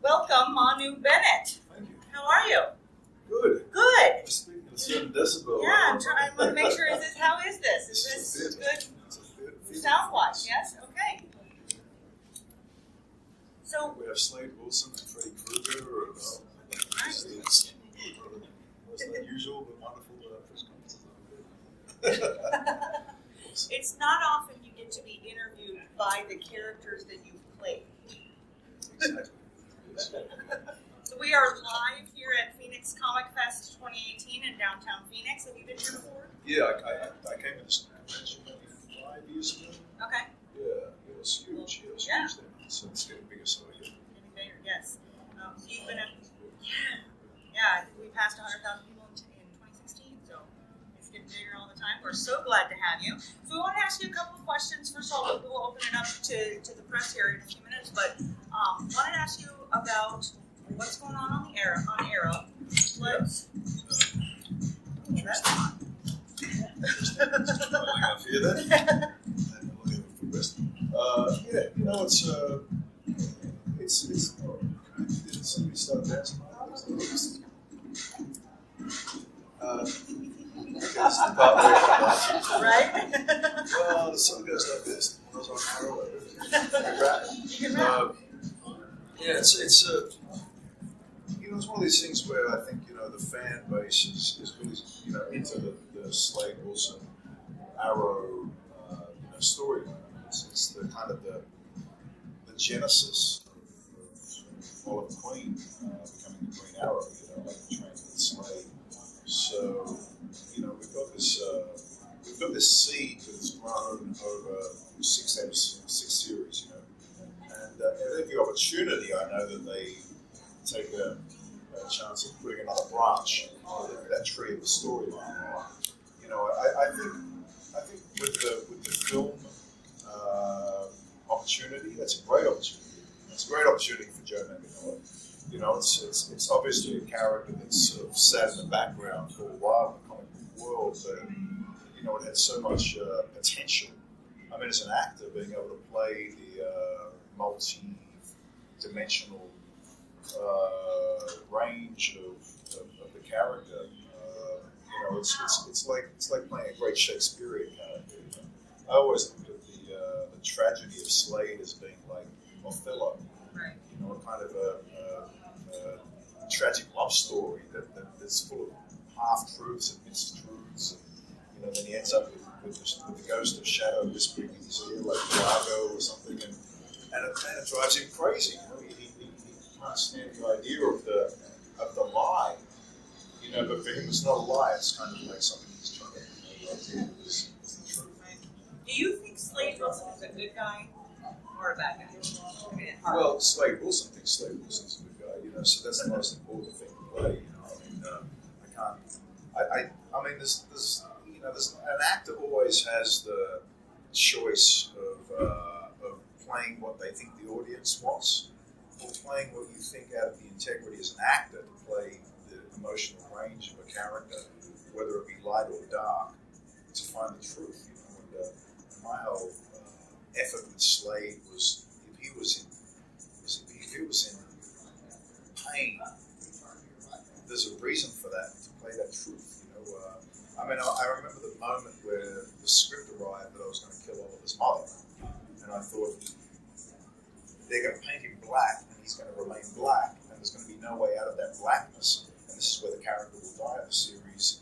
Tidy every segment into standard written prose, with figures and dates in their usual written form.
Welcome, Manu Bennett. Thank you. How are you? Good. Good. I'm speaking a certain decibel. Yeah, I want to make sure. How is this? Is this good sound-wise? Yes. Okay. So we have Slade Wilson and Freddie Krueger. nice. It's most unusual but wonderful press conferences. It's not often you get to be interviewed by the characters that you've played. Exactly. So we are live here at Phoenix Comic Fest 2018 in downtown Phoenix. Have you been here before? Yeah, I came to this convention maybe 5 years ago. Okay. Yeah, it was huge. It was huge then. So it's getting bigger, so yeah. Getting bigger, yes. You've been yeah. We passed 100,000 people in 2016, so it's getting bigger all the time. We're so glad to have you. So we want to ask you a couple of questions. First of all, we'll open it up to the press here in a few minutes, but wanted to ask you about what's going on the Arrow. Let's. That's fun. I hear that. Yeah, you know, it's did somebody start dancing? Right? Well, some guys like this. Those aren't Arrow. You can rap. Yeah, it's you know, it's one of these things where I think, you know, the fan base is really, you know, into the Slade Wilson Arrow you know, storyline. It's the kind of the genesis of Oliver Queen becoming the Green Arrow, you know, like the Transmitted Slade. So, you know, we've got this seed that's grown over six series, you know. And at every opportunity, I know that they take a chance of putting another branch of that tree of the storyline. You know, I think with the film opportunity, that's a great opportunity. It's a great opportunity for Joe Manganiello. You know, it's obviously a character that's sort of sat in the background for a while in the comic book world, but you know, it had so much potential. I mean, as an actor, being able to play the multi-dimensional range of the character, you know, it's like playing a great Shakespearean character. You know? I always looked at the tragedy of Slade as being like Othello. Right. You know, a kind of a tragic love story that's full of half-truths and mistruths. And, you know, then he ends up with the ghost of Shadow whispering in his ear like Iago or something, and it drives him crazy. You know, he can't stand the idea of the lie. You know, but for him it's not a lie. It's kind of like something he's trying to, you know, is the truth. Do you think Slade Wilson is a good guy or a bad guy? I mean, well, Slade Wilson thinks Slade Wilson's a good guy. You know, so that's the most important thing to play. You know, I mean, I mean, there's you know, an actor always has the choice of playing what they think the audience wants, or playing what you think out of the integrity as an actor to play the emotional range of a character, whether it be light or dark, to find the truth. You know, and my whole effort with Slade was if he was in pain, there's a reason for that, to play that truth. You know, I mean, I remember the moment where the script arrived that I was going to kill Oliver's mother, and I thought they're going to paint him black, and he's going to remain black, and there's going to be no way out of that blackness, and this is where the character will die of the series,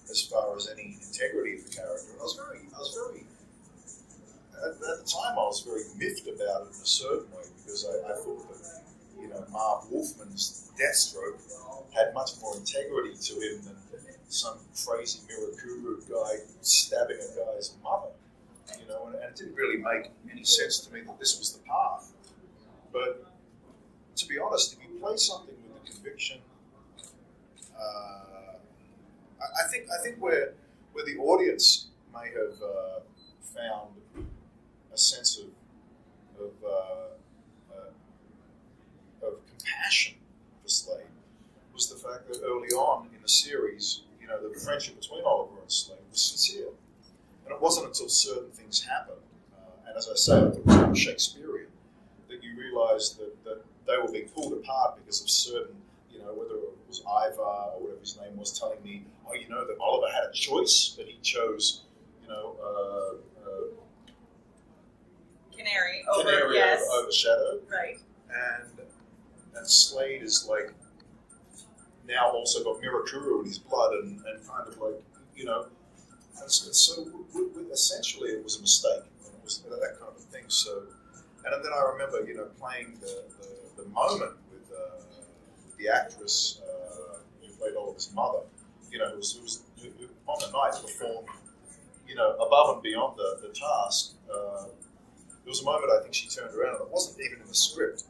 as far as any integrity of the character. And I was very at the time I was very miffed about it in a certain way, because I thought that, you know, Marv Wolfman's Deathstroke had much more integrity to him than some crazy Mirakuru guy stabbing a guy's mother. You know, and it didn't really make any sense to me that this was the path. But to be honest, if you play something with the conviction, I think where the audience may have found a sense of compassion for Slade was the fact that early on in the series, you know, the friendship between Oliver and Slade was sincere. And it wasn't until certain things happened, And as I say, I thought it was kind of Shakespearean, that you realised that they were being pulled apart because of certain, whether it was Ivar or whatever his name was, telling me, that Oliver had a choice, but he chose, Canary over Shadow. Right. And Slade is like now also got Mirakuru in his blood and kind of like, and so essentially it was a mistake. It was that kind of a thing. So, and then I remember, playing the moment with the actress who played Oliver's mother, who on the night performed, above and beyond the task. There was a moment I think she turned around and it wasn't even in the script.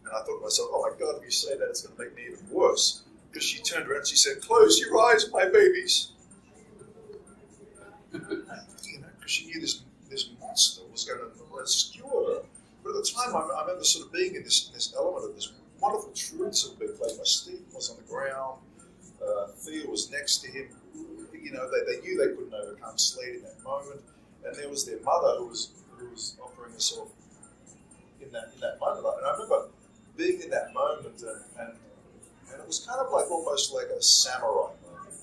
And I thought to myself, oh my God, if you say that, it's going to make me even worse. Because she turned around and she said, "Close your eyes, my babies." Because she knew this monster was going to skewer her. But at the time, I remember sort of being in this element of this wonderful truth sort of being played by Steve was on the ground. Thea was next to him. They knew they couldn't overcome Slade in that moment. And there was their mother who was offering herself in that moment. And I remember being in that moment and it was kind of like almost like a samurai moment,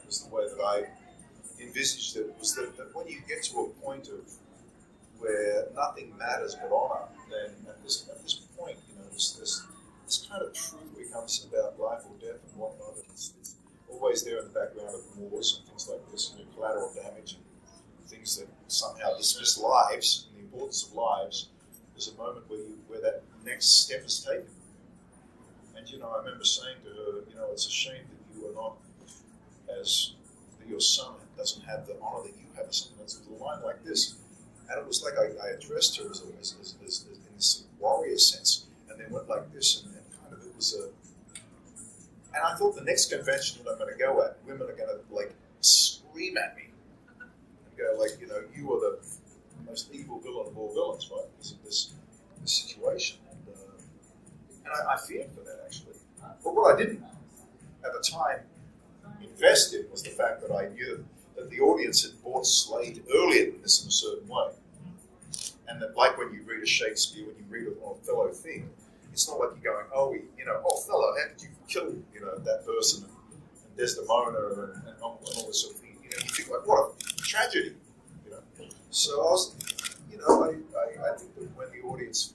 was the way that I envisaged it, was that when you get to a point of where nothing matters but honor, then at this point, this kind of truth becomes about life or death and whatnot. It's always there in the background of wars and things like this, collateral damage and things that somehow dismiss lives and the importance of lives. There's a moment where that next step is taken. And, I remember saying to her, it's a shame that you are not that your son doesn't have the honor that you have, or something. It's a line like this. And it was like I addressed her as in this warrior sense, and then went like this, and kind of it was a... And I thought the next convention that I'm going to go at, women are going to, like, scream at me and go, like, you are the most evil villain of all villains, right? Because of this situation. And I feared for that, actually. But what I didn't, at the time, invest in was the fact that I knew that the audience had bought Slade earlier than this in a certain way. And that, like when you read a Shakespeare, when you read an Othello thing, it's not like you're going, Othello, how did you kill, that person, and Desdemona, and all this sort of thing. You think, like, what a tragedy, So I was, I think that when the audience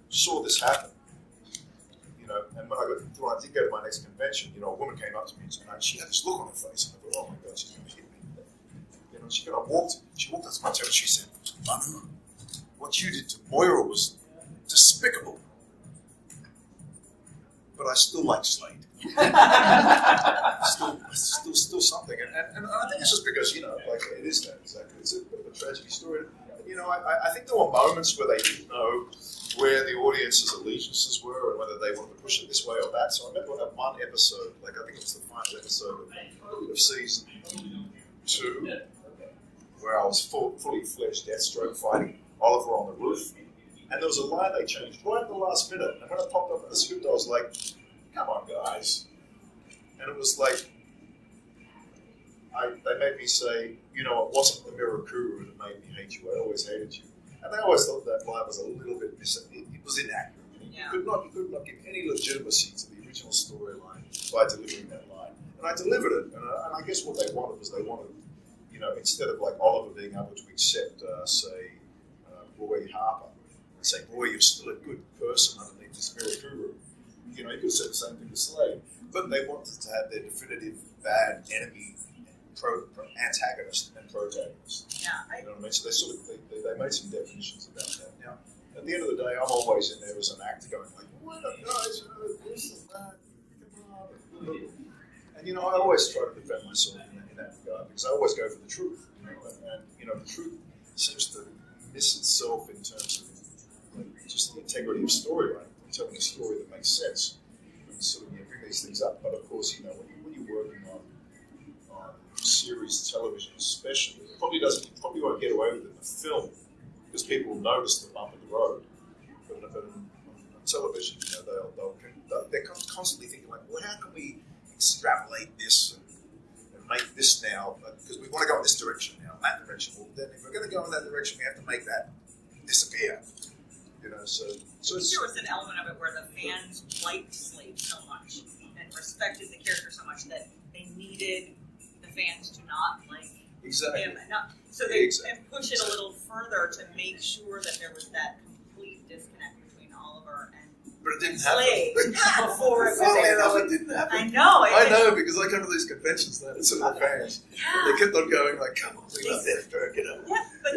saw this happen, and when I did go to my next convention, a woman came up to me and she had this look on her face, and I thought, oh my God, she's going to hit me. She walked up to my table and she said, "Manu, what you did to Moira was despicable. But I still like Slade." still something. And I think it's just because, like it is that, exactly. It's a bit of a tragedy story. I think there were moments where they didn't know where the audience's allegiances were and whether they wanted to push it this way or that. So I remember that one episode, like I think it was the final episode of season 2, where I was fully fledged Deathstroke fighting Oliver on the roof. And there was a line they changed right at the last minute. And when it popped up in the script, I was like, come on, guys. And it was like, they made me say, it wasn't the Mirakuru that made me hate you. I always hated you. And I always thought that line was a little bit it was inaccurate. You could not give any legitimacy to the original storyline by delivering that line. And I delivered it. And I guess what they wanted was instead of like Oliver being able to accept, say, Roy Harper, and say, Roy, you're still a good person underneath this Mirakuru. You could have said the same thing to Slade. But they wanted to have their definitive bad enemy, antagonist and protagonist. Yeah, you know what I mean? So they made some definitions about that. Now, at the end of the day, I'm always in there as an actor going like, what up, guys? This and that. And I always try to defend myself in that regard because I always go for the truth. And the truth seems to miss itself in terms of just the integrity of storyline, telling a story that makes sense. And sort of bring these things up. But of course, when you're working on series television especially, it probably won't get away with it in the film because people will notice the bump in the road. But on television, they're constantly thinking like, well, how can we extrapolate this and make this now? Because we want to go in this direction now, that direction. Well, then if we're going to go in that direction, we have to make that disappear. So it's, there was an element of it where the fans liked Slade so much and respected the character so much that they needed the fans to not like him. So they and push it a little further to make sure that there was that complete disconnect between Oliver and but it didn't Slade happen. before it was it didn't happen. I know. I know, because I come to these conventions now, it's the fans. Yeah. They kept on going like, come on, we love that Berg, Yeah, but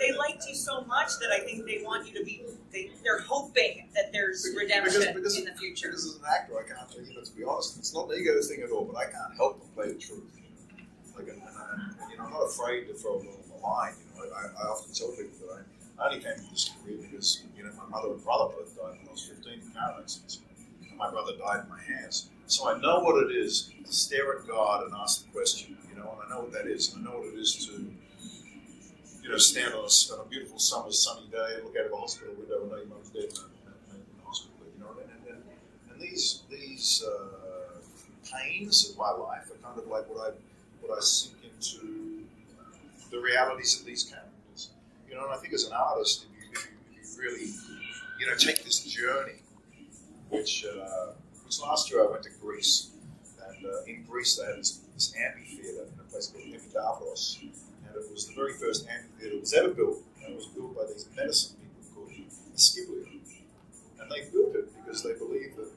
they liked you so much that I think they want you to be, they're hoping that there's redemption in the future. Because as an actor, I can't, to be honest, it's not an ego thing at all, but I can't help but play the truth. Like, I'm not afraid to throw a little line. I often tell people that I only came to this career because, my mother and brother both died when I was 15 in car accidents. And my brother died in my hands. So I know what it is to stare at God and ask the question, and I know what that is. And I know what it is to, stand on a beautiful summer's sunny day and look out of a hospital window and know your mum's dead in the hospital. And these pains of my life are kind of like what I sink into the realities of these characters. And I think as an artist, if you really, take this journey, which last year I went to Greece, and in Greece they had this amphitheatre in a place called Epidavros, and it was the very first amphitheatre that was ever built, and it was built by these medicine people called the Scipio. And they built it because they believed that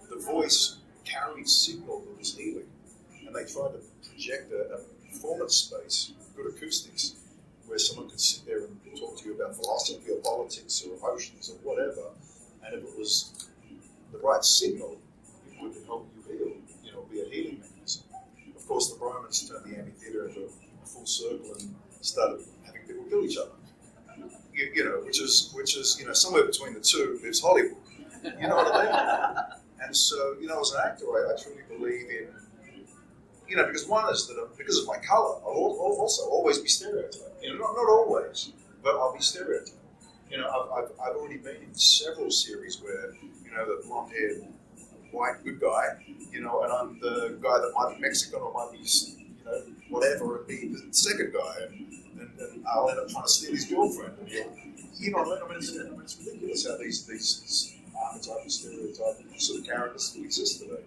the voice carried signal that was healing, and they tried to project a performance space, good acoustics, where someone could sit there and talk to you about philosophy or politics or emotions or whatever, and if it was the right signal, it would help you heal, be a healing mechanism. Of course, the Romans turned the amphitheatre into a full circle and started having people kill each other. Which is somewhere between the two lives Hollywood. You know what I mean? And so, as an actor, I truly believe in, because one is that because of my colour, I'll also always be stereotyped. Not always, but I'll be stereotyped. I've already been in several series where, the blonde-haired white good guy, and I'm the guy that might be Mexican or might be, whatever, and be the second guy, and I'll end up trying to steal his girlfriend. And it's ridiculous how these archetype and stereotype sort of characters still exist today,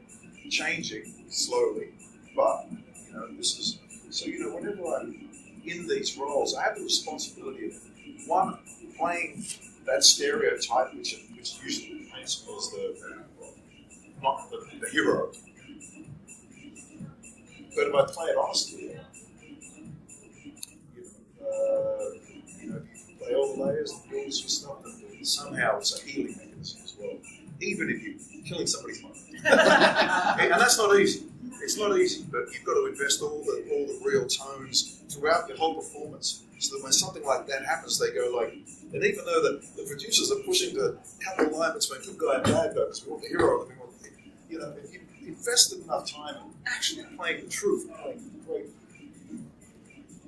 changing slowly. But this is so. Whenever I'm in these roles, I have the responsibility of one, playing that stereotype, which usually paints me as not the hero. But if I play it honestly, you play all the layers and build some stuff, and somehow it's a healing mechanism as well. Even if you're killing somebody's mother, and that's not easy. It's not easy, but you've got to invest all the real tones throughout the whole performance, so that when something like that happens, they go like. And even though the producers are pushing to cut the line between good guy and bad guy, because we want the hero, and we want if you invested enough time in actually playing the truth, playing great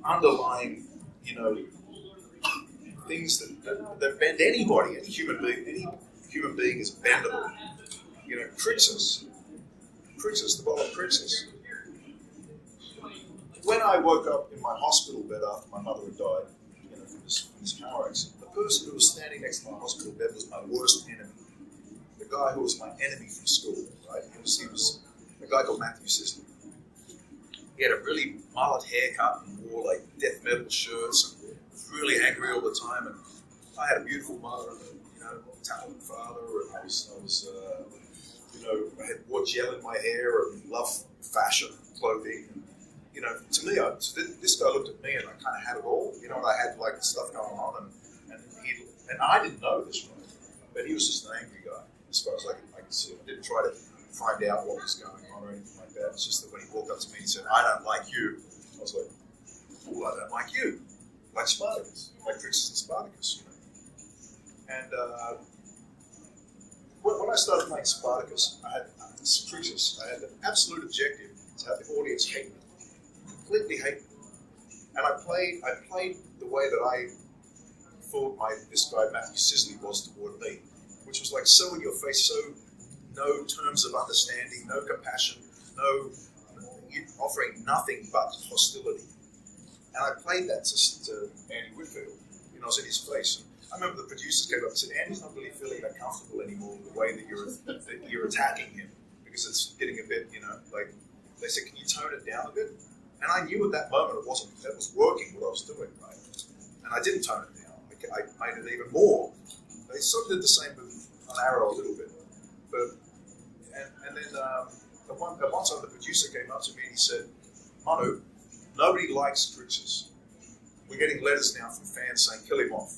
underlying, things that bend anybody, any human being is bendable. Crixus, the bottom of Crixus. When I woke up in my hospital bed after my mother had died, from this car accident, the person who was standing next to my hospital bed was my worst enemy. The guy who was my enemy from school, right? He was a guy called Matthew Sisley. He had a really mullet haircut and wore like death metal shirts and was really angry all the time. And I had a beautiful mother and a talented father, and I was I had wore gel in my hair and loved fashion, clothing. And, to me, this guy looked at me and I kind of had it all. I had like stuff going on, and I didn't know this, right? But he was just an angry guy, as far as I could see. I didn't try to find out what was going on or anything like that. It's just that when he walked up to me and said, "I don't like you," I was like, "Well, I don't like you," like Spartacus, like Crixus and Spartacus, And when I started playing Spartacus, I had an absolute objective to have the audience hate me, completely hate me. And I played the way that I thought this guy Matthew Sisley was toward me, which was like so in your face, so no terms of understanding, no compassion, offering nothing but hostility. And I played that to Andy Whitfield. I was in his face. I remember the producers came up and said, Andy's not really feeling that comfortable anymore with the way that you're attacking him, because it's getting a bit, like, they said, can you tone it down a bit? And I knew at that moment it was working what I was doing, right? And I didn't tone it down. I made it even more. They sort of did the same on Arrow a little bit. But and then at one time the producer came up to me and he said, Manu, nobody likes Crixus. We're getting letters now from fans saying, kill him off.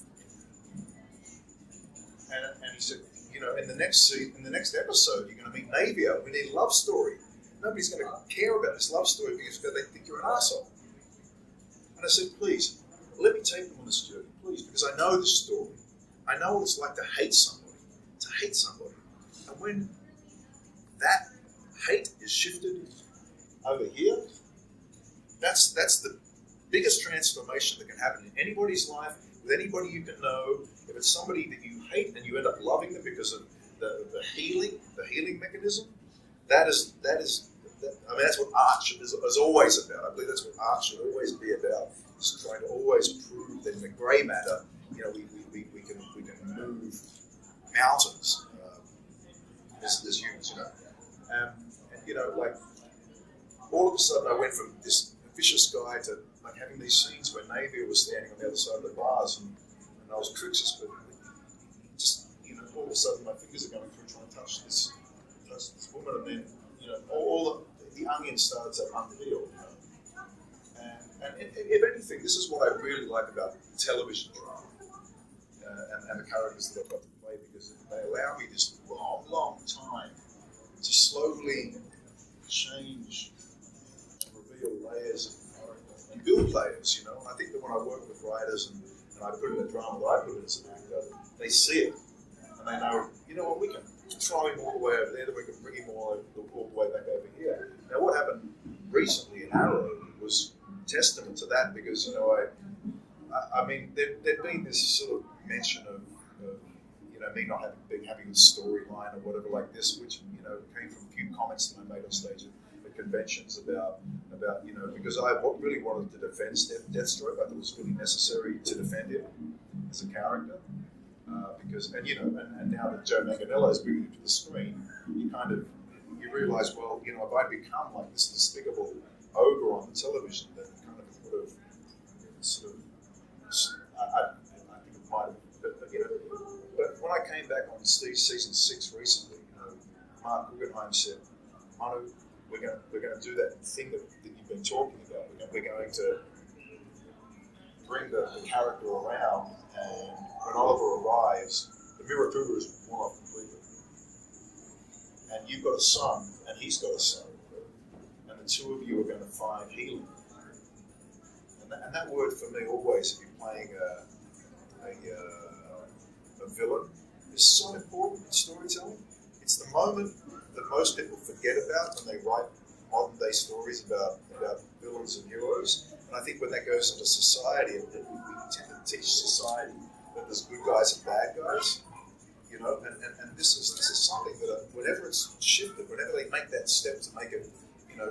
And he said, in the next episode, you're going to meet Navia. We need a love story. Nobody's going to care about this love story because they think you're an asshole. And I said, please, let me take them on this journey, please, because I know this story. I know what it's like to hate somebody. And when that hate is shifted over here, that's the biggest transformation that can happen in anybody's life, with anybody you can know. If it's somebody that you hate and you end up loving them because of the healing mechanism, that's what art is always about. I believe that's what art should always be about. Is trying to always prove that in the grey matter, we can move mountains as humans, and like all of a sudden I went from this vicious guy to like having these scenes where Navia was standing on the other side of the bars and I was Crixus, but just all of a sudden my fingers are going through trying to touch this woman, and then all the onion starts to unpeel. And if anything, this is what I really like about television drama and the characters that I've got to play, because they allow me this long time to slowly change and reveal layers of character and build layers, And I think that when I work with writers and I put in the drama that I put in as an actor, they see it and they know, what, we can throw him all the way over there, then we can bring him all the way back over here. Now, what happened recently in Arrow was testament to that, because I mean there'd been this sort of mention of me not being happy with the storyline or whatever like this, which came from a few comments that I made on stage at conventions about because I really wanted to defend Deathstroke. I thought it was really necessary to defend him as a character, because and now that Joe Manganiello is bringing him to the screen, you realise, well, if I'd become like this despicable ogre on the television, then it kind of would have sort of, I think it might have, but when I came back on season 6 recently, Mark Guggenheim said, Manu, we're going to do that thing that you've been talking about. We're going to bring the character around, and when Oliver arrives, the Mirakuru is worn off completely. And you've got a son, and he's got a son. And the two of you are going to find healing. And that word for me always, if you're playing a villain, is so important in storytelling. It's the moment that most people forget about when they write modern day stories about villains and heroes. And I think when that goes into society, we tend to teach society that there's good guys and bad guys. And this is something that whenever it's shifted, whenever they make that step to make it,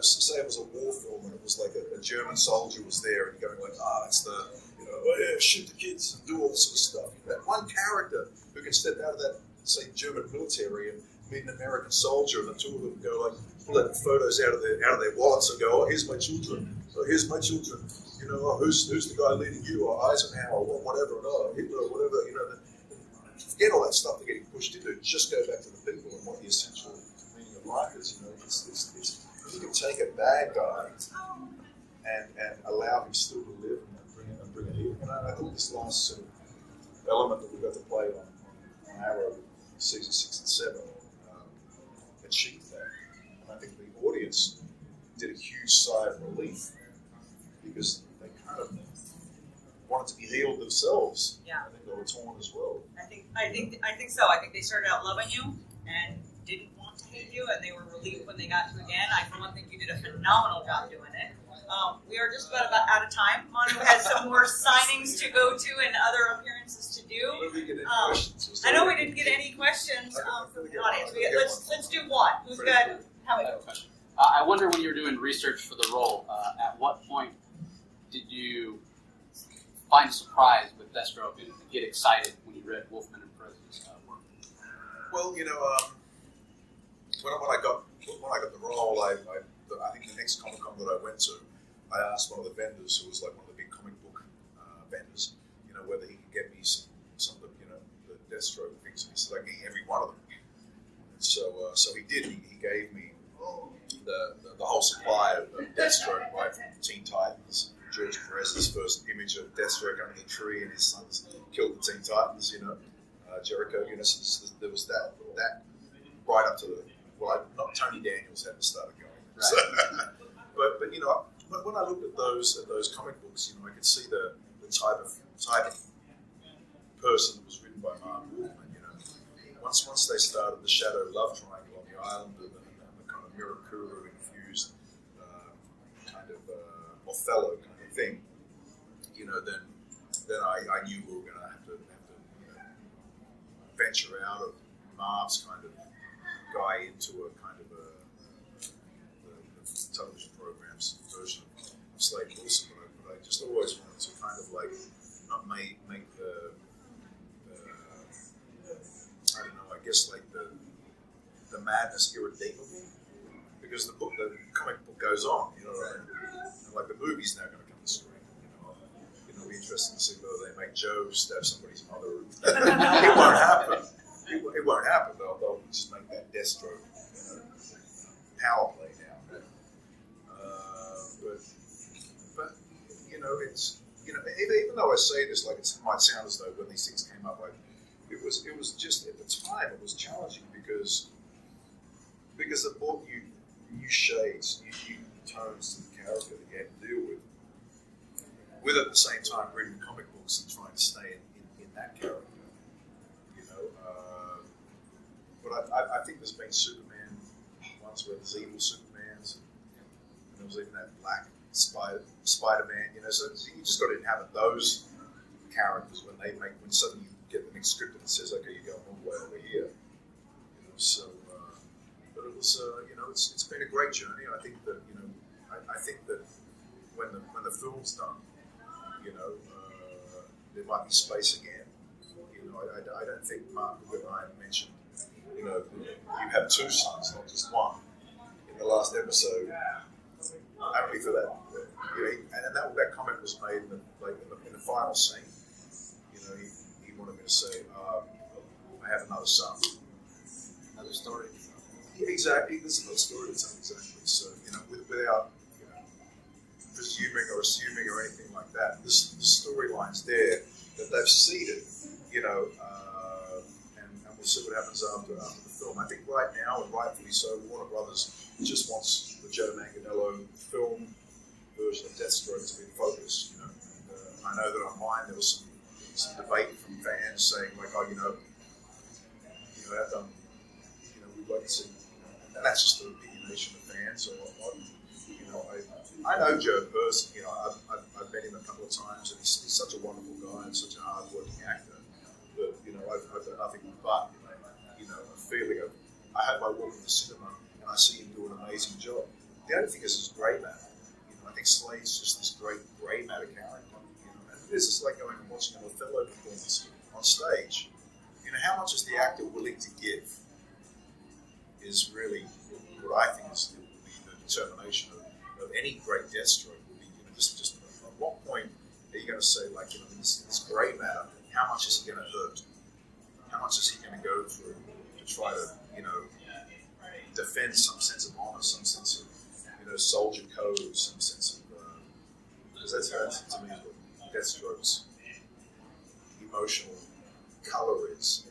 say it was a war film and it was like a German soldier was there and you're going like, it's the, shoot the kids and do all this sort of stuff. That one character who can step out of that, say, German military and meet an American soldier, and the two of them go like, pull out photos out of their wallets and go, here's my children. Here's my children. Who's the guy leading you? Or Eisenhower, or whatever, and Hitler, or whatever. Forget all that stuff they're getting pushed into. Just go back to the people and what the essential meaning of life is. It's you can take a bad guy and allow him still to live and bring it here. And I thought this last sort of element that we got to play on Arrow season 6 and 7 achieved that. And I think the audience did a huge sigh of relief because they kind of wanted to be healed themselves. Yeah. I think they were torn as well. I think so. I think they started out loving you and didn't want to hate you, and they were relieved when they got to again. I, for one, think you did a phenomenal job doing it. We are just about out of time. Manu has some more signings to go to and other appearances to do. I know we didn't get any questions from the audience. Let's do one. Who's got? How many? I wonder, when you were doing research for the role, at what point did you find a surprise with Deathstroke and get excited when you you read Wolfman and Perez's work? Well, you know, when I got the role, I think the next Comic Con that I went to, I asked one of the vendors, who was like one of the big comic book vendors, you know, whether he could get me some of the, you know, the Deathstroke things, and he said I can get every one of them. And so he did. He gave me the whole supply of Deathstroke, right from Teen Titans. George Perez's first image of Deathstroke under the tree, and his sons killed the Teen Titans. You know, Jericho. You know, so there was that right up to the not Tony Daniels hadn't started going. Right. So, but you know, when I looked at those comic books, you know, I could see the type of person that was written by Manu Bennett. You know, once they started the shadow love triangle on the island and the kind of Mirakuru infused kind of Othello kind of thing, you know, then I knew we were going to have to you know, venture out of Marv's kind of guy into a kind of the television program's version of Slade Wilson, but I just always wanted to kind of like not make the I don't know, I guess like the madness irredeemable, because the comic book goes on, you know, and like the movie's now going to come to screen, you know, it'll be interesting to see whether they make Joe stab somebody's mother. It won't happen. It won't happen. They'll just make that Deathstroke, you know, power play now. But you know, it's, you know, even though I say this, like it might sound as though when these things came up, like it was just at the time it was challenging because it brought you new shades, new tones to the character that you had to deal with at the same time reading comic books and trying to stay in that character. You know, but I think there's been Superman ones where there's evil Supermans, and there was even that black Spider-Man. You know, so you just got to inhabit those characters when suddenly you get the next script and it says, okay, you're going all the way over here. You know, so. But it was, you know, it's been a great journey. I think that, you know, I think that when the film's done, you know, there might be space again. You know, I don't think Mark and I mentioned, you know, you have two sons, not just one, in the last episode. Only for that, you know, and that comment was made in the final scene. You know, he wanted me to say, I have another son. Another story. Yeah, exactly. There's another story to tell, exactly. So, you know, without, you know, presuming or assuming or anything like that, the storyline's there that they've seeded, you know, and we'll see what happens after the film. I think right now, and rightfully so, Warner Brothers just wants the Joe Manganiello film version of Deathstroke to be the focus, you know. And, I know that online there was some debate from fans saying, like, oh, you know, we'd like to see, and that's just the opinionation of fans or whatnot. You know, I know Joe personally. You know, I've met him a couple of times, and he's such a wonderful guy and such a hard-working actor. But you know, I've got nothing but, you know, a feeling of, I hope I walk in the cinema and I see him do an amazing job. The only thing is his grey matter. You know, I think Slade's just this great grey matter character. You know, and it is just like going and watching an Othello performance on stage. You know, how much is the actor willing to give? Is really what I think is the determination of any great Deathstroke. Would be, you know, just at what point are you going to say, like, you know, this grey matter, how much is he going to hurt? How much is he going to go through to try to, you know, defend some sense of honor, some sense of, you know, soldier code, some sense of, because that's to me what Deathstroke's emotional color is.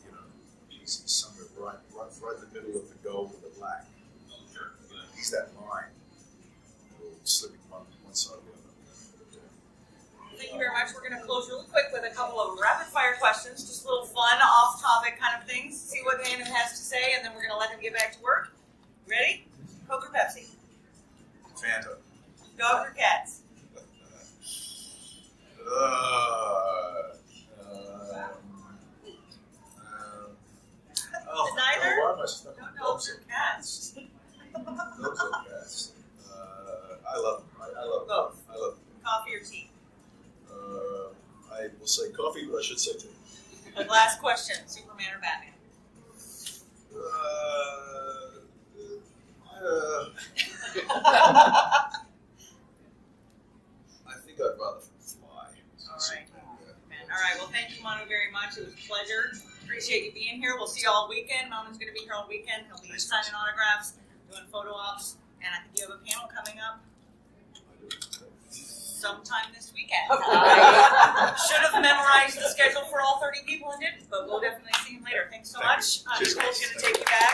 You know, he's somewhere right in the middle of the gold and the black. You know, he's that line slipping one side or the other. Thank you very much. We're going to close really quick with a couple of rapid fire questions, just little fun, off topic kind of things. See what Manu has to say, and then we're going to let him get back to work. Ready? Coke or Pepsi? Fanta. Dogs or cats? Neither? Why am I stuck No on dogs or cats? Dogs or cats? I love them. I love them. Both. I love them. Coffee or tea? I will say coffee, but I should say tea. Last question, Superman or Batman? I think I'd rather fly. All right. All right. Well, thank you, Manu, very much. It was a pleasure. Appreciate you being here. We'll see you all weekend. Manu's going to be here all weekend. He'll be signing autographs, doing photo ops, and I think you have a panel coming up sometime this weekend. I should have memorized the schedule for all 30 people and didn't, but we'll definitely see you later. Thanks so much. Cheers, Nicole's guys. going to take you back.